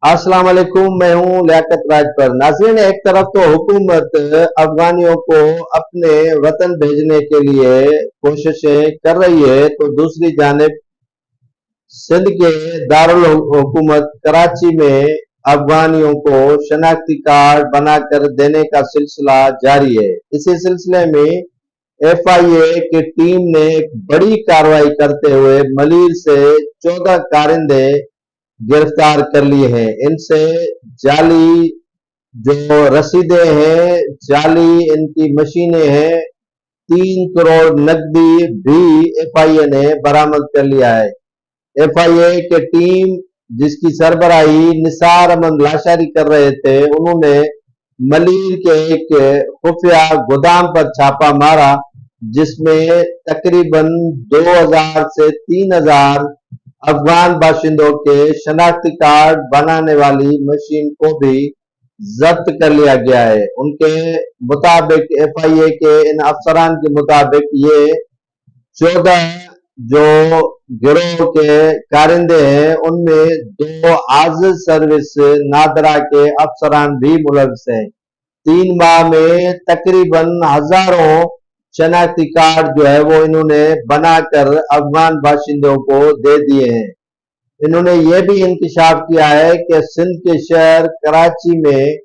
अस्सलाम वालेकुम। मैं हूं लियाकत राज पर। नाज़रीन, एक तरफ तो हुकूमत अफगानियों को अपने वतन भेजने के लिए कोशिशें कर रही है, तो दूसरी जानिब सिंध के दारुल हुकूमत कराची में अफगानियों को शनाख्ती कार्ड बनाकर देने का सिलसिला जारी है। इसी सिलसिले में एफआईए की टीम ने एक बड़ी कार्रवाई करते हुए मलीर से 14 कारिंदे गिरफ्तार कर लिए हैं। इनसे जाली जो रसीदें हैं, जाली इनकी मशीनें हैं, 3 करोड़ नकदी भी एफआईए ने बरामद कर लिया है। एफआईए की टीम जिसकी सरबराही निसार अहमद लाशारी कर रहे थे, उन्होंने मलीर के एक खुफिया गोदाम पर छापा मारा, जिसमें तकरीबन 2000 से 3000 अफगान बाशिंदों के शनाख्ती कार्ड बनाने वाली मशीन को भी जब्त कर लिया गया है। उनके मुताबिक, एफआईए के इन अफसरान के मुताबिक, ये 14 जो गिरोह के कारिंदे हैं, उनमें 2 आजिज सर्विस नादरा के अफसरान भी मुलविस हैं। 3 माह में तकरीबन हजारों शनाख्ती कार्ड जो है वो इन्होंने बनाकर अफगान बाशिंदों को दे दिए हैं। इन्होंने ये भी इंकशाफ किया है कि सिंध के शहर कराची में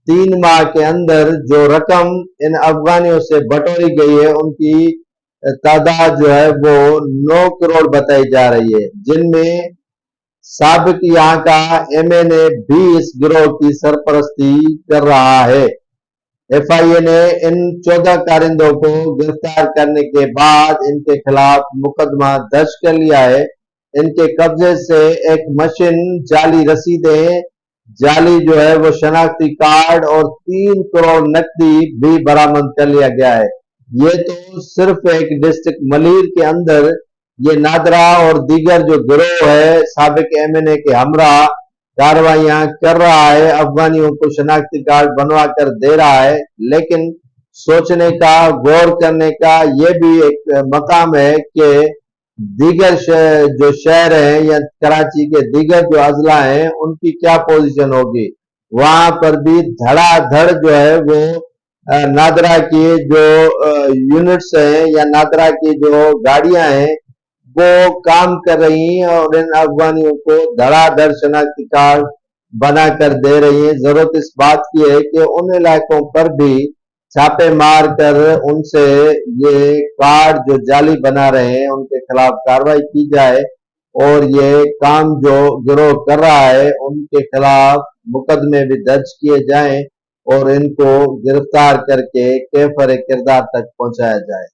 3 माह के अंदर जो रकम इन अफगानियों से बटोरी गई है, उनकी तादाद जो है वो 9 करोड़ बताई जा रही है, जिनमें साबिक यहाँ का एमएनए भी इस गिरोह की सरपरस्ती कर रहा है। एफआईए ने इन 14 कारिंदों को गिरफ्तार करने के बाद इनके खिलाफ मुकदमा दर्ज कर लिया है। इनके कब्जे से एक मशीन, जाली रसीदें, जाली जो है वो शनाख्ती कार्ड और 3 करोड़ नकदी भी बरामद कर लिया गया है। ये तो सिर्फ एक डिस्ट्रिक्ट मलीर के अंदर ये नादरा और दीगर जो गिरोह है साबिक एमएनए के हमरा कार्रवाइयां कर रहा है, अफगानियों को शनाख्ती कार्ड बनवा कर दे रहा है। लेकिन सोचने का, गौर करने का ये भी एक मकाम है कि दीगर जो शहर हैं या कराची के दीगर जो अजला हैं, उनकी क्या पोजीशन होगी। वहां पर भी धड़ाधड़ जो है वो नादरा की जो यूनिट्स हैं या नादरा की जो गाड़ियां हैं वो काम कर रही हैं और इन अफगानियों को धड़ाधड़ शनाख्ती कार्ड बना कर दे रही हैं। जरूरत इस बात की है कि उन इलाकों पर भी छापे मार कर उनसे ये कार्ड जो जाली बना रहे हैं उनके खिलाफ कार्रवाई की जाए और ये काम जो गिरोह कर रहा है उनके खिलाफ मुकदमे भी दर्ज किए जाएं और इनको गिरफ्तार करके कैफर किरदार तक पहुंचाया जाए।